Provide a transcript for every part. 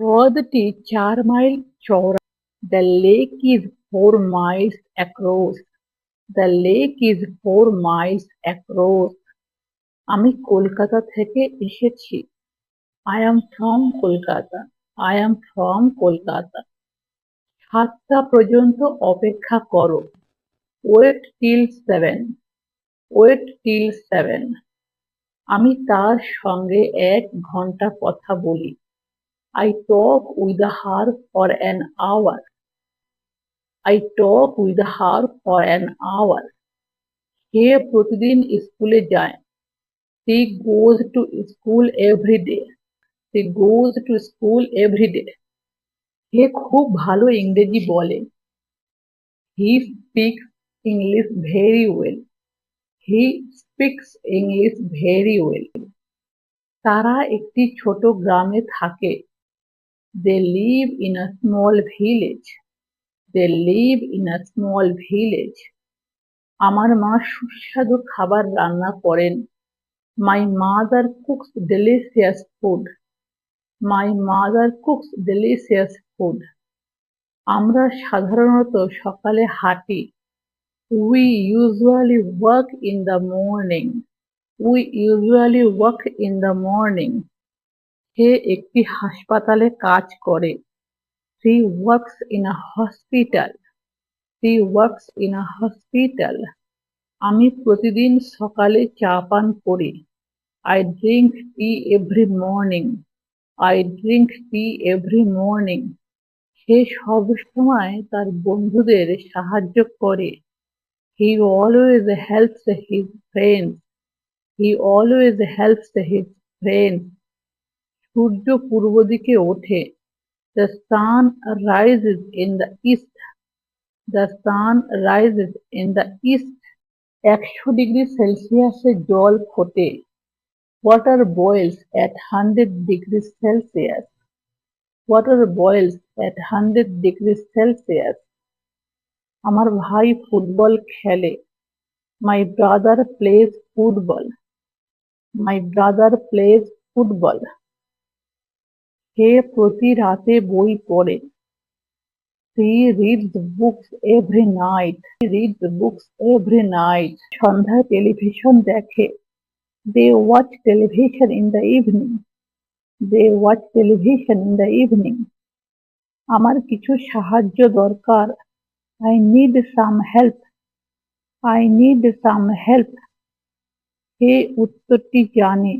হ্রদটি ৪ mile চওড়া। The lake is 4 miles across. The lake is 4 miles across. আমি কলকাতা থেকে এসেছি। I am from Kolkata. I am from Kolkata. ৭টা পর্যন্ত অপেক্ষা করো। Wait till 7. Wait till 7. আমি তার সঙ্গে ১ ঘন্টা কথা বলি। I talk with her for an hour. I talk with her for an hour. সে প্রতিদিন স্কুলে যায়। She goes to school every day. She goes to school every day. সে খুব ভালো ইংরেজি বলে। He speaks English very well. He speaks English very well. তারা একটি ছোট গ্রামে থাকে। They live in a small village. They live in a small village. আমার মা সুস্বাদু খাবার রান্না করেন। My mother cooks delicious food. My mother cooks delicious food. আমরা সাধারণত সকালে হাঁটি। We usually walk in the morning. We usually walk in the morning. সে একটি হাসপাতালে কাজ করে। She works in a hospital. She works in a hospital. আমি প্রতিদিন সকালে চা পান করি। I drink tea every morning. I drink tea every morning. সে সবসময় তার বন্ধুদের সাহায্য করে। He always helps his friends. He always helps his friends. সূর্য পূর্ব দিকে ওঠে। The sun rises in the east. The sun rises in the east. ১০০ degree সেলসিয়াসে জল ফোটে। Water boils at 100 degrees Celsius. Water boils at 100 degrees Celsius. আমার ভাই football খেলে। My brother plays football. My brother plays football. সে প্রতি রাতে বই পড়ে। She reads books every night. She reads books every night. সন্ধ্যায় টেলিভিশন দেখে। They watch television in the evening. They watch television in the evening. আমার কিছু সাহায্য দরকার। I need some help. I need some help. সে উত্তরটি জানে।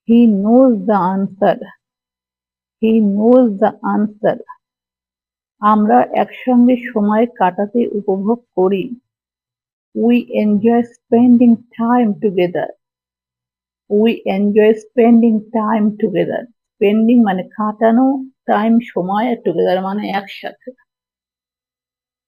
He knows the answer. He knows the answer. আমরা একসঙ্গে সময় কাটাতে উপভোগ করি। We enjoy spending time together. We enjoy spending time together. Spending মানে কাটানো, time সময়, আর together মানে একসাথে।